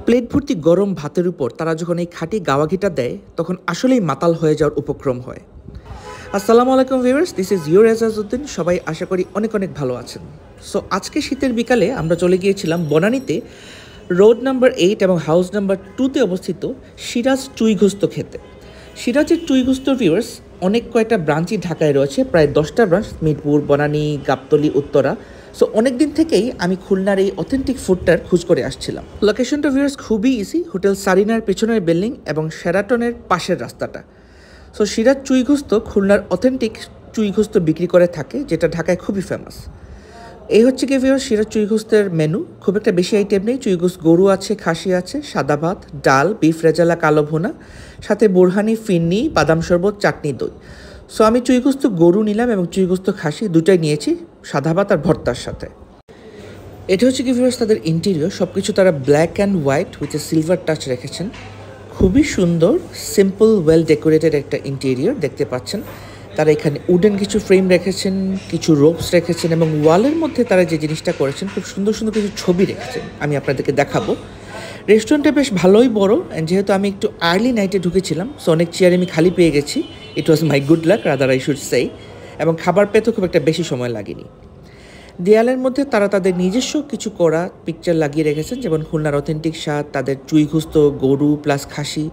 Plate ভর্তি গরম ভাতের উপর তারা যখন এই খাঁটি গাওয়া ঘিটা দেয় তখন আসলেই মাতাল হয়ে যাওয়ার উপক্রম হয়। আসসালামু আলাইকুম ভিউয়ার্স, দিস ইজ ইউর এজাজউদ্দিন। সবাই আশা করি অনেক অনেক ভালো আছেন। সো আজকে শীতের বিকালে আমরা চলে গিয়েছিলাম বনানীতে রোড নাম্বার 8 এবং হাউস নাম্বার 2তে অবস্থিত সিরাজ চুইঘুস্ত খেতে। সিরাজের চুইঘুস্ত ভিউয়ার্স অনেক কয়েকটা ব্রাঞ্চই ঢাকায় রয়েছে, প্রায় 10টা ব্রাঞ্চ, মিরপুর, বনানী, গাবতলী, উত্তরা। সো অনেক দিন থেকেই আমি খুলনার এই অথেন্টিক ফুডটার খোঁজ করে আসছিলাম। লোকেশনটা ভিউয়ার্স খুবই ইজি, হোটেল সারিনার পেছনের বিল্ডিং এবং শেরাটনের পাশের রাস্তাটা। সো সিরাজ চুইঘুস্ত খুলনার অথেন্টিক চুইঘুস্ত বিক্রি করে থাকে, যেটা ঢাকায় খুবই ফেমাস। এই হচ্ছে কি ভিউয়ার্স সিরাজ চুইঘুস্তের মেনু। খুব একটা বেশি আইটেম নেই। চুইঘুস্ত গরু আছে, খাসি আছে, সাদা ভাত, ডাল, বিফ রেজালা, কালো ভুনা, সাথে বোরহানি, ফিন্নি, বাদাম শরবত, চাটনি, দই। সো আমি চুইঘুস্ত গরু নিলাম এবং চুইঘুস্ত খাসি দুটাই নিয়েছি, সাদা ভাত আর ভর্তার সাথে। এটা হচ্ছে কি ভিউয়ার্স তাদের ইন্টেরিয়র। সব কিছু তারা black and white with a silver touch রেখেছেন। খুবই সুন্দর, সিম্পল, ওয়েল ডেকোরেটেড একটা ইন্টেরিয়র দেখতে পাচ্ছেন। তারা এখানে উডেন কিছু ফ্রেম রেখেছেন, কিছু রোপস রেখেছেন এবং ওয়ালের মধ্যে তারা যে জিনিসটা করেছেন খুব সুন্দর সুন্দর কিছু ছবি রেখেছেন, আমি আপনাদেরকে দেখাবো। রেস্টুরেন্টটা বেশ ভালোই বড়, যেহেতু আমি একটু আর্লি নাইটে ঢুকেছিলাম সো অনেক চেয়ার আমি খালি পেয়ে গেছি। It was my good luck, rather I should say. এবং খাবার পেতে খুব একটা বেশি সময় লাগেনি। দেয়ালের মধ্যে তারা তাদের নিজস্ব কিছু করা পিকচার লাগিয়ে রেখেছেন, যেমন খুলনার অথেন্টিক স্বাদ, তাদের চুইঘুস্ত গরু প্লাস খাসি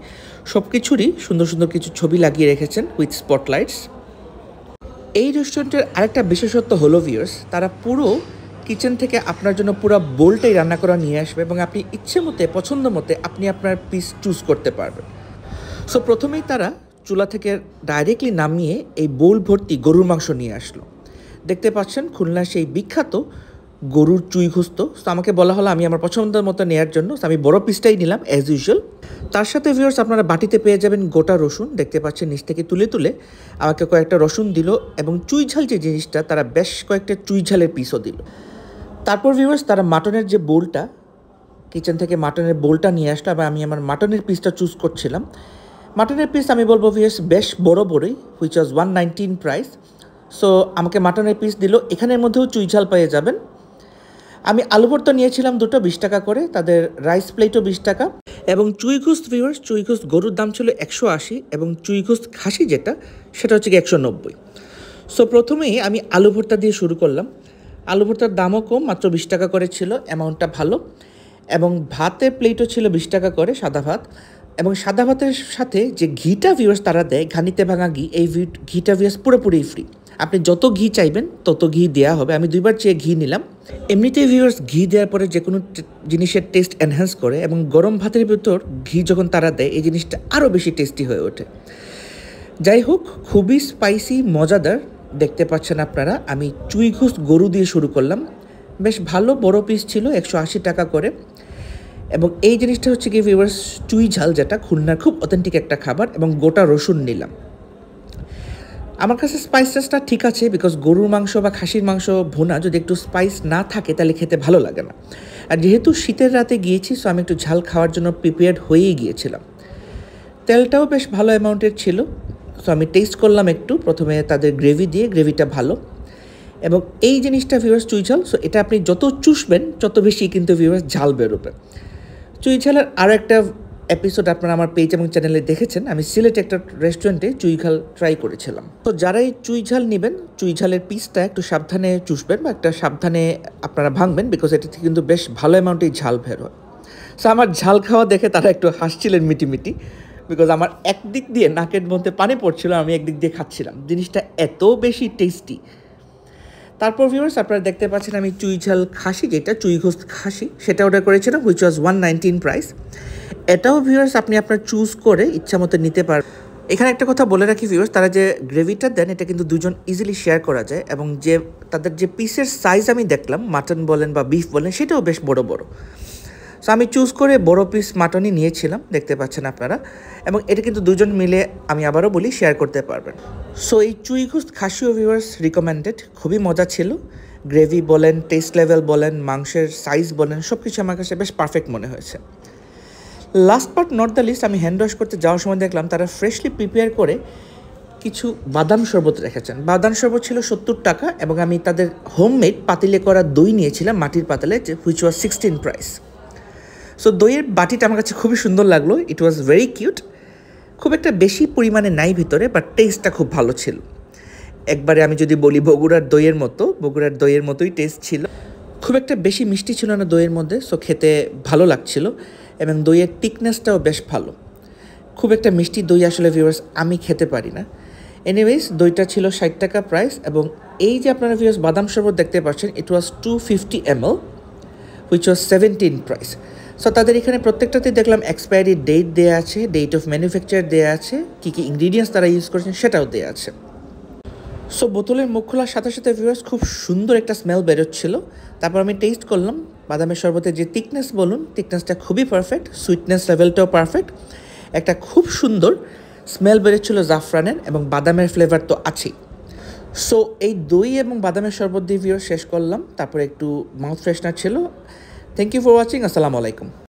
সব কিছুরই সুন্দর সুন্দর কিছু ছবি লাগিয়ে রেখেছেন উইথ স্পটলাইটস। এই রেস্টুরেন্টের আরেকটা বিশেষত্ব হলো ভিউয়ার্স, তারা পুরো কিচেন থেকে আপনার জন্য পুরো বোলটাই রান্না করা নিয়ে আসবে এবং আপনি ইচ্ছে মতে পছন্দ মতে আপনি আপনার পিস চুজ করতে পারবেন। সো প্রথমেই তারা চুলা থেকে ডাইরেক্টলি নামিয়ে এই বোল ভর্তি গরুর মাংস নিয়ে আসলো। দেখতে পাচ্ছেন খুলনার সেই বিখ্যাত গরুর চুইঘুস্ত। তো আমাকে বলা হলো আমি আমার পছন্দের মতো নেওয়ার জন্য, আমি বড় পিসটাই নিলাম অ্যাজ ইউজুয়াল। তার সাথে ভিউয়ার্স আপনারা বাটিতে পেয়ে যাবেন গোটা রসুন। দেখতে পাচ্ছেন নিচ থেকে তুলে তুলে আমাকে কয়েকটা রসুন দিল এবং চুই ঝাল যে জিনিসটা তারা বেশ কয়েকটা চুই ঝালের পিসও দিল। তারপর ভিউয়ার্স তারা মাটনের যে বোলটা, কিচেন থেকে মাটনের বোলটা নিয়ে আসলো এবং আমি আমার মাটনের পিসটা চুজ করছিলাম। মাটনের পিস আমি বলবো ভিউয়ার্স বেশ বড় বড়ই, হুইচ ওয়াজ 119 প্রাইস। সো আমাকে মাটনের পিস দিল। এখানের মধ্যেও চুই ঝাল পেয়ে যাবেন। আমি আলু ভর্তা নিয়েছিলাম দুটো, 20 টাকা করে। তাদের রাইস প্লেটও 20 টাকা। এবং চুইঘুস্ত ভিউয়ার্স, চুইঘুস্ত গরুর দাম ছিল 180 এবং চুইঘুস্ত খাসি যেটা সেটা হচ্ছে কি 190। সো প্রথমেই আমি আলু ভর্তা দিয়ে শুরু করলাম। আলু ভর্তার দামও কম, মাত্র 20 টাকা করে ছিল, অ্যামাউন্টটা ভালো। এবং ভাতের প্লেটও ছিল 20 টাকা করে, সাদা ভাত। এবং সাদা ভাতের সাথে যে ঘিটা ভিউয়ার্স তারা দেয়, ঘানিতে ভাঙা ঘি, এই ঘিটা ভিউয়ার্স পুরোপুরি ফ্রি। আপনি যত ঘি চাইবেন তত ঘি দেওয়া হবে। আমি 2বার চেয়ে ঘি নিলাম। এমনিতেই ভিউয়ার্স ঘি দেওয়ার পরে যে কোনো জিনিসের টেস্ট এনহ্যান্স করে এবং গরম ভাতের ভিতর ঘি যখন তারা দেয় এই জিনিসটা আরও বেশি টেস্টি হয়ে ওঠে। যাই হোক, খুবই স্পাইসি, মজাদার। দেখতে পাচ্ছেন আপনারা আমি চুইঘুস্ত গরু দিয়ে শুরু করলাম। বেশ ভালো বড় পিস ছিল, 180 টাকা করে। এবং এই জিনিসটা হচ্ছে কি ভিউয়ার্স চুই ঝাল, যেটা খুলনার খুব অথেন্টিক একটা খাবার, এবং গোটা রসুন নিলাম। আমার কাছে স্পাইসেসটা ঠিক আছে, বিকজ গরুর মাংস বা খাসির মাংস ভুনা যদি একটু স্পাইস না থাকে তাহলে খেতে ভালো লাগে না। আর যেহেতু শীতের রাতে গিয়েছি সো আমি একটু ঝাল খাওয়ার জন্য প্রিপেয়ার্ড হয়েই গিয়েছিলাম। তেলটাও বেশ ভালো অ্যামাউন্টের ছিল। সো আমি টেস্ট করলাম একটু, প্রথমে তাদের গ্রেভি দিয়ে, গ্রেভিটা ভালো। এবং এই জিনিসটা ভিউয়ার্স চুই ঝাল, সো এটা আপনি যত চুষবেন তত বেশি কিন্তু ভিউয়ার্স ঝাল বেরোবে। চুই ঝালের আরও একটা এপিসোড আপনারা আমার পেজ এবং চ্যানেলে দেখেছেন। আমি সিলেটে একটা রেস্টুরেন্টে চুই ঝাল ট্রাই করেছিলাম। তো যারাই চুই ঝাল নেবেন, চুই ঝালের পিসটা একটু সাবধানে চুষবেন বা একটা সাবধানে আপনারা ভাঙবেন, বিকজ এটা থেকে কিন্তু বেশ ভালো অ্যামাউন্টেই ঝাল বের হয়। সো আমার ঝাল খাওয়া দেখে তারা একটু হাসছিলেন মিটিমিটি, বিকজ আমার একদিক দিয়ে নাকের মধ্যে পানি পড়ছিল, আমি একদিক দিয়ে খাচ্ছিলাম। জিনিসটা এত বেশি টেস্টি। তারপর ভিউয়ার্স আপনারা দেখতে পাচ্ছেন আমি চুই ঝাল খাসি, যেটা চুইঘুস্ত খাসি, সেটা অর্ডার করেছিলাম, হুইচ ওয়াজ 119 প্রাইস। এটাও ভিউয়ার্স আপনি আপনার চুজ করে ইচ্ছা মতো নিতে পারবেন। এখানে একটা কথা বলে রাখি ভিউয়ার্স, তারা যে গ্রেভিটা দেন এটা কিন্তু দুজন ইজিলি শেয়ার করা যায়। এবং যে তাদের যে পিসের সাইজ আমি দেখলাম, মাটন বলেন বা বিফ বলেন, সেটাও বেশ বড় বড়। সো আমি চুজ করে বড় পিস মাটনই নিয়েছিলাম, দেখতে পাচ্ছেন আপনারা। এবং এটা কিন্তু দুজন মিলে, আমি আবারও বলি, শেয়ার করতে পারবেন। সো এই চুইঘুস্ত খাসিও ভিউয়ার্স রিকমেন্ডেড, খুবই মজা ছিল। গ্রেভি বলেন, টেস্ট লেভেল বলেন, মাংসের সাইজ বলেন, সব কিছু আমার কাছে বেশ পারফেক্ট মনে হয়েছে। Last but not the least, আমি হ্যান্ড ওয়াশ করতে যাওয়ার সময় দেখলাম তারা ফ্রেশলি প্রিপেয়ার করে কিছু বাদাম শরবত রেখেছেন। বাদাম শরবত ছিল 70 টাকা এবং আমি তাদের হোমমেড পাতিলে করা দই নিয়েছিলাম মাটির পাতিলে, হুইচ ওয়াজ 16 প্রাইস। সো দইয়ের বাটিটা আমার কাছে খুবই সুন্দর লাগলো, ইট ওয়াজ ভেরি কিউট। খুব একটা বেশি পরিমাণে নাই ভিতরে, বাট টেস্টটা খুব ভালো ছিল। একবারে আমি যদি বলি বগুড়ার দইয়ের মতোই টেস্ট ছিল। খুব একটা বেশি মিষ্টি ছিল না দইয়ের মধ্যে, সো খেতে ভালো লাগছিল এবং দইয়ের থিকনেসটাও বেশ ভালো। খুব একটা মিষ্টি দই আসলে ভিউয়ার্স আমি খেতে পারি না। এনিওয়েজ দইটা ছিল 60 টাকা প্রাইস, এবং এই যে আপনারা ভিউয়ার্স বাদাম শরবত দেখতে পাচ্ছেন, ইট ওয়াজ 250 ml, which was 17 price. So তাদের এখানে প্রত্যেকটাতেই দেখলাম এক্সপায়ারি ডেট দেওয়া আছে, ডেট অফ ম্যানুফ্যাকচার দেওয়া আছে, কী কী ইনগ্রিডিয়েন্টস তারা ইউজ করেছেন সেটাও দেওয়া আছে। সো বোতলের মুখ খোলার সাথে সাথে ভিউয়ার্স খুব সুন্দর একটা স্মেল বেরোচ্ছিল। তারপর আমি টেস্ট করলাম বাদামের শরবতের যে থিকনেস বলুন, থিকনেসটা খুবই পারফেক্ট, সুইটনেস লেভেলটাও পারফেক্ট, একটা খুব সুন্দর স্মেল বেরোচ্ছিল জাফরানের, এবং বাদামের ফ্লেভার তো আছেই। সো এই দই এবং বাদামের শরবত দিয়ে ভিউয়ার্স শেষ করলাম, তারপরে একটু মাউথ ফ্রেশনার ছিল। থ্যাংক ইউ ফর ওয়াচিং, আসসালামু আলাইকুম।